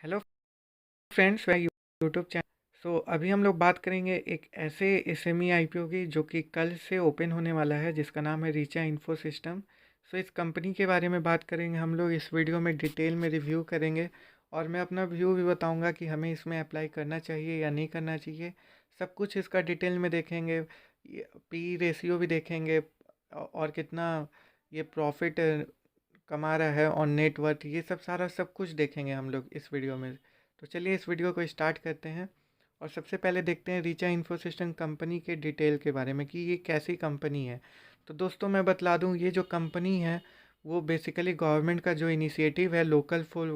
Hello friends, मैं YouTube channel. अभी हम लोग बात करेंगे एक ऐसे एसएमई आईपीओ की जो कि कल से ओपन होने वाला है, जिसका नाम है रीचा इन्फो सिस्टम। इस कंपनी के बारे में बात करेंगे हम लोग इस वीडियो में, डिटेल में रिव्यू करेंगे। और मैं अपना व्यू भी बताऊंगा कि हमें इसमें अप्लाई करना चाहिए या नहीं करना चाहिए। सब कुछ इसका डिटेल में देखेंगे। पी रेशियो भी देखेंगे, और कितना ये प्रॉफिट कमा रहा है, और नेटवर्थ, ये सब सारा सब कुछ देखेंगे हम लोग इस वीडियो में। तो चलिए इस वीडियो को स्टार्ट करते हैं। और सबसे पहले देखते हैं रीचा इन्फोसिस्टम कंपनी के डिटेल के बारे में कि ये कैसी कंपनी है। तो दोस्तों मैं बतला दूं, ये जो कंपनी है वो बेसिकली गवर्नमेंट का जो इनिशिएटिव है लोकल फॉर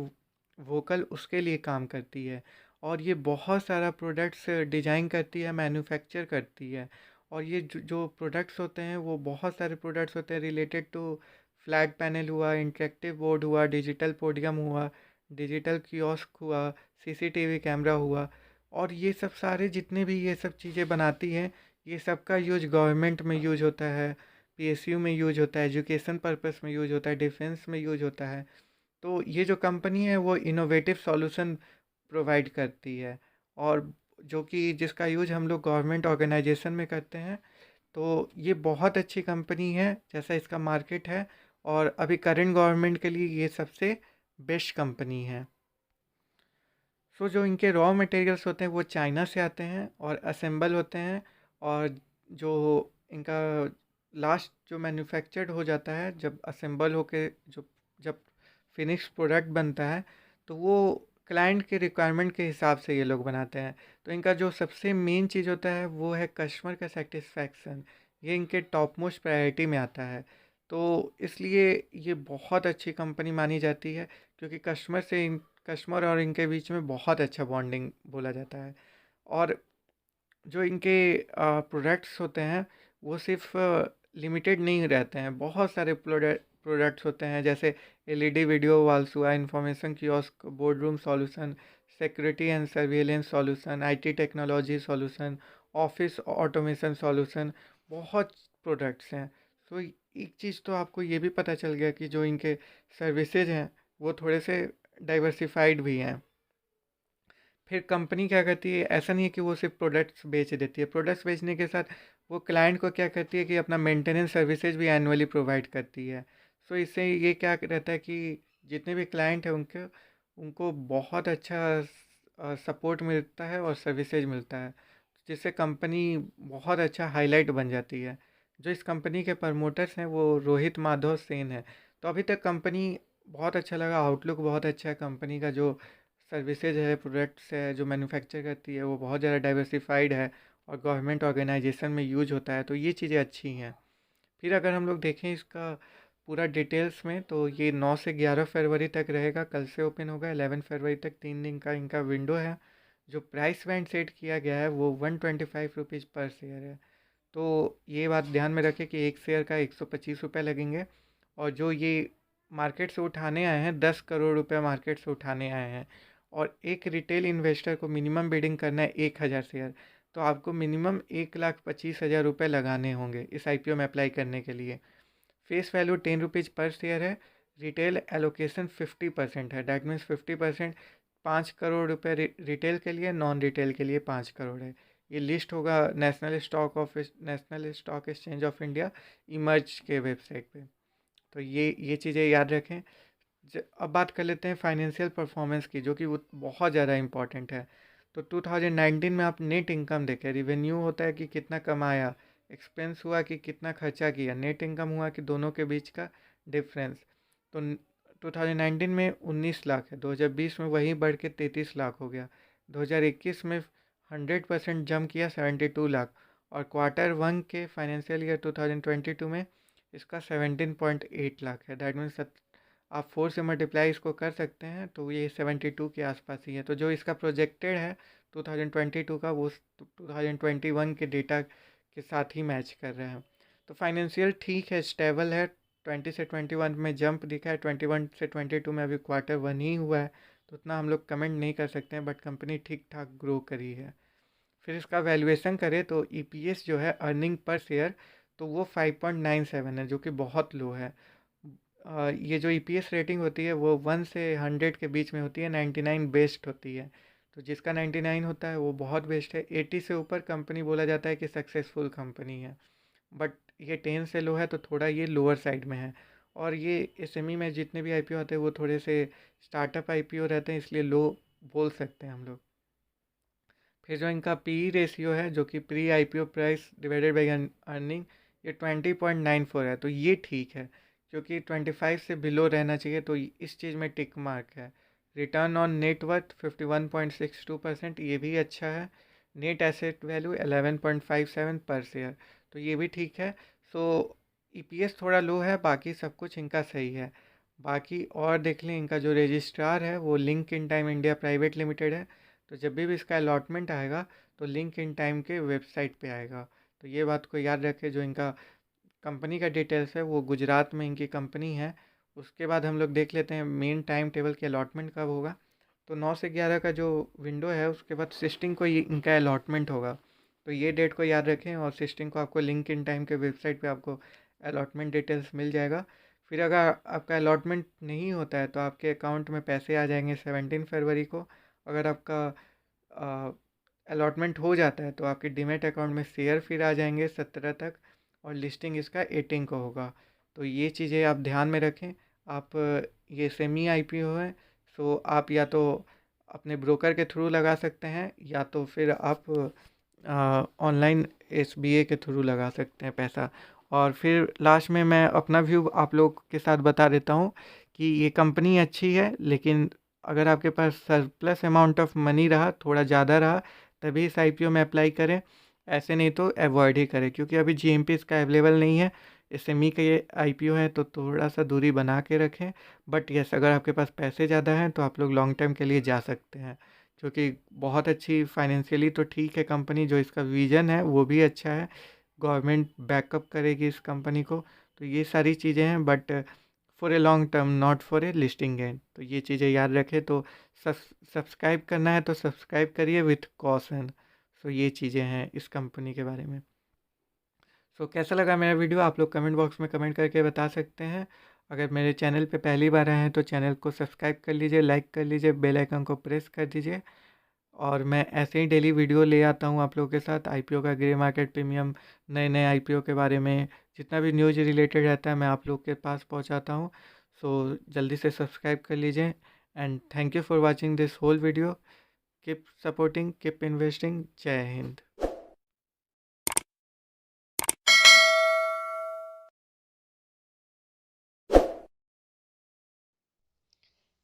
वोकल, उसके लिए काम करती है। और ये बहुत सारा प्रोडक्ट्स डिज़ाइन करती है, मैन्युफैक्चर करती है। और ये जो प्रोडक्ट्स होते हैं वो बहुत सारे प्रोडक्ट्स होते हैं रिलेटेड टू फ्लैट पैनल हुआ, इंटरेक्टिव बोर्ड हुआ, डिजिटल पोडियम हुआ, डिजिटल कियोस्क हुआ, सीसीटीवी कैमरा हुआ। और ये सब सारे जितने भी ये सब चीज़ें बनाती हैं, ये सब का यूज गवर्नमेंट में यूज होता है, पीएसयू में यूज होता है, एजुकेशन पर्पस में यूज होता है, डिफेंस में यूज होता है। तो ये जो कंपनी है वो इनोवेटिव सॉल्यूशन प्रोवाइड करती है, और जो कि जिसका यूज हम लोग गवर्नमेंट ऑर्गेनाइजेशन में करते हैं। तो ये बहुत अच्छी कंपनी है जैसा इसका मार्केट है, और अभी करंट गवर्नमेंट के लिए ये सबसे बेस्ट कंपनी है। जो इनके रॉ मटेरियल्स होते हैं वो चाइना से आते हैं और असेंबल होते हैं। और जो इनका लास्ट जो मैन्युफैक्चर्ड हो जाता है, जब असेंबल होके जो जब फिनिश प्रोडक्ट बनता है, तो वो क्लाइंट के रिक्वायरमेंट के हिसाब से ये लोग बनाते हैं। तो इनका जो सबसे मेन चीज़ होता है वो है कस्टमर का सेटिस्फैक्शन। ये इनके टॉप मोस्ट प्रायोरिटी में आता है। तो इसलिए ये बहुत अच्छी कंपनी मानी जाती है, क्योंकि कस्टमर और इनके बीच में बहुत अच्छा बॉन्डिंग बोला जाता है। और जो इनके प्रोडक्ट्स होते हैं वो सिर्फ लिमिटेड नहीं रहते हैं, बहुत सारे प्रोडक्ट्स होते हैं, जैसे एलईडी वीडियो वॉल्स हुआ, information kiosk, board room solution, security and surveillance solution, IT technology solution, office automation solution, बहुत प्रोडक्ट्स हैं। एक चीज़ तो आपको ये भी पता चल गया कि जो इनके सर्विसेज हैं वो थोड़े से डाइवर्सिफाइड भी हैं। फिर कंपनी क्या करती है, ऐसा नहीं है कि वो सिर्फ प्रोडक्ट्स बेच देती है, प्रोडक्ट्स बेचने के साथ वो क्लाइंट को क्या करती है कि अपना मेंटेनेंस सर्विसेज भी एनुअली प्रोवाइड करती है। इससे ये क्या रहता है कि जितने भी क्लाइंट हैं उनके उनको बहुत अच्छा सपोर्ट मिलता है और सर्विसेज मिलता है, जिससे कंपनी बहुत अच्छा हाईलाइट बन जाती है। जो इस कंपनी के प्रमोटर्स हैं वो रोहित माधव सेन है। तो अभी तक कंपनी बहुत अच्छा लगा, आउटलुक बहुत अच्छा है कंपनी का। जो सर्विसेज है, प्रोडक्ट्स है जो मैन्युफैक्चर करती है, वो बहुत ज़्यादा डाइवर्सिफाइड है और गवर्नमेंट ऑर्गेनाइजेशन में यूज होता है। तो ये चीज़ें अच्छी हैं। फिर अगर हम लोग देखें इसका पूरा डिटेल्स में, तो ये 9 से 11 फरवरी तक रहेगा, कल से ओपन होगा। 11 फरवरी तक 3 दिन का इनका विंडो है। जो प्राइस बैंड सेट किया गया है वो 125 रुपीज़ पर शेयर है। तो ये बात ध्यान में रखें कि एक शेयर का 125 रुपये लगेंगे। और जो ये मार्केट से उठाने आए हैं, 10 करोड़ रुपये मार्केट से उठाने आए हैं। और एक रिटेल इन्वेस्टर को मिनिमम बिडिंग करना है 1,000 शेयर। तो आपको मिनिमम 1,25,000 रुपये लगाने होंगे इस आईपीओ में अप्लाई करने के लिए। फेस वैल्यू 10 रुपीज़ पर शेयर है। रिटेल एलोकेशन 50% है, डैट मीन्स 50%। 5 करोड़ रुपये रिटेल के लिए, नॉन रिटेल के लिए 5 करोड़ है। ये लिस्ट होगा national stock exchange of India, emerge के वेबसाइट पे। तो ये चीज़ें याद रखें। अब बात कर लेते हैं फाइनेंशियल परफॉर्मेंस की, जो कि वो बहुत ज़्यादा इंपॉर्टेंट है। तो 2019 में आप नेट इनकम देखें, रिवेन्यू होता है कि कितना कमाया, एक्सपेंस हुआ कि कितना खर्चा किया, नेट इनकम हुआ कि दोनों के बीच का डिफरेंस। तो 2019 में 19 लाख है, 2020 में वही बढ़ के 33 लाख हो गया, 2021 में 100% जम किया 72 लाख। और क्वार्टर 1 के फाइनेंशियल ईयर 2022 में इसका 17.8 लाख है। दैट मीन्स आप 4 से मल्टीप्लाई इसको कर सकते हैं, तो ये 72 के आसपास ही है। तो जो इसका प्रोजेक्टेड है 2022 का, वो 2021 के डेटा के साथ ही मैच कर रहे हैं। तो फाइनेंशियल ठीक है, स्टेबल है। 20 से 21 में जंप दिखा है, 21 से 22 में अभी क्वार्टर 1 ही हुआ है, तो उतना हम लोग कमेंट नहीं कर सकते हैं, बट कंपनी ठीक ठाक ग्रो करी है। फिर इसका वैल्यूएशन करें तो ईपीएस जो है, अर्निंग पर शेयर, तो वो 5.97 है, जो कि बहुत लो है। ये जो ईपीएस रेटिंग होती है वो 1 से 100 के बीच में होती है, 99 बेस्ट होती है। तो जिसका 99 होता है वो बहुत बेस्ट है। 80 से ऊपर कंपनी बोला जाता है कि सक्सेसफुल कंपनी है, बट ये 10 से लो है तो थोड़ा ये लोअर साइड में है। और ये एसएमई में जितने भी आईपीओ आते हैं वो थोड़े से स्टार्टअप आईपीओ रहते हैं, इसलिए लो बोल सकते हैं हम लोग। फिर जो इनका पी रेशियो है जो कि pre IPO price divided by earning, ये 20.94 है, तो ये ठीक है, क्योंकि 25 से बिलो रहना चाहिए, तो इस चीज़ में टिक मार्क है। रिटर्न ऑन नेटवर्थ 51.62%, ये भी अच्छा है। नेट एसेट वैल्यू 11.57 पर शेयर, तो ये भी ठीक है। सो ईपीएस थोड़ा लो है, बाकी सब कुछ इनका सही है। बाकी और देख लें, इनका जो रजिस्ट्रार है वो link in time India private limited है। तो जब भी इसका अलॉटमेंट आएगा तो लिंक इन टाइम के वेबसाइट पे आएगा। तो ये बात को याद रखें। जो इनका कंपनी का डिटेल्स है वो गुजरात में इनकी कंपनी है। उसके बाद हम लोग देख लेते हैं मेन टाइम टेबल की अलॉटमेंट कब होगा। तो 9 से 11 का जो विंडो है उसके बाद 16 को ये इनका अलॉटमेंट होगा। तो ये डेट को याद रखें, और 16 को आपको लिंक इन टाइम के वेबसाइट पे आपको अलॉटमेंट डिटेल्स मिल जाएगा। फिर अगर आपका अलॉटमेंट नहीं होता है तो आपके अकाउंट में पैसे आ जाएंगे 17 फरवरी को। अगर आपका अलॉटमेंट हो जाता है तो आपके डीमैट अकाउंट में शेयर फिर आ जाएंगे 17 तक, और लिस्टिंग इसका 18 को होगा। तो ये चीज़ें आप ध्यान में रखें। आप ये सेमी आईपीओ है, सो आप या तो अपने ब्रोकर के थ्रू लगा सकते हैं, या तो फिर आप ऑनलाइन एसबीए के थ्रू लगा सकते हैं पैसा। और फिर लास्ट में मैं अपना व्यू आप लोग के साथ बता देता हूँ कि ये कंपनी अच्छी है, लेकिन अगर आपके पास सरप्लस अमाउंट ऑफ मनी रहा, थोड़ा ज़्यादा रहा, तभी इस आईपीओ में अप्लाई करें। ऐसे नहीं तो अवॉइड ही करें, क्योंकि अभी जीएमपी इसका अवेलेबल नहीं है। एसएमई का ये आईपीओ है, तो थोड़ा सा दूरी बना के रखें। बट यस, अगर आपके पास पैसे ज़्यादा हैं तो आप लोग लॉन्ग टर्म के लिए जा सकते हैं, क्योंकि बहुत अच्छी फाइनेंशियली तो ठीक है कंपनी। जो इसका विज़न है वो भी अच्छा है, गवर्नमेंट बैकअप करेगी इस कंपनी को। तो ये सारी चीज़ें हैं, but for a long term, not for a listing gain. तो ये चीज़ें याद रखें। तो सब्सक्राइब करना है तो सब्सक्राइब करिए विथ कॉशन। सो ये चीज़ें हैं इस कंपनी के बारे में। सो कैसा लगा मेरा वीडियो, आप लोग कमेंट बॉक्स में कमेंट करके बता सकते हैं। अगर मेरे चैनल पे पहली बार आए हैं तो चैनल को सब्सक्राइब कर लीजिए, लाइक कर लीजिए, बेल आइकन को प्रेस कर दीजिए। और मैं ऐसे ही डेली वीडियो ले आता हूँ आप लोगों के साथ, आईपीओ का, ग्रे मार्केट प्रीमियम, नए नए आईपीओ के बारे में, जितना भी न्यूज़ रिलेटेड रहता है मैं आप लोग के पास पहुँचाता हूँ। सो जल्दी से सब्सक्राइब कर लीजिए। And thank you for watching this whole video. Keep supporting, keep investing. जय Hind.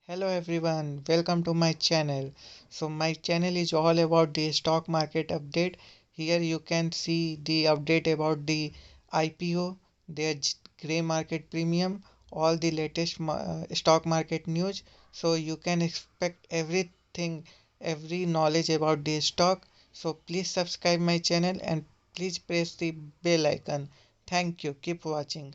Hello everyone, welcome to my channel. So my channel is all about the stock market update. Here you can see the update about the IPO, their grey market premium, all the latest stock market news. So you can expect everything, every knowledge about the stock. So please subscribe my channel and please press the bell icon. Thank you. Keep watching.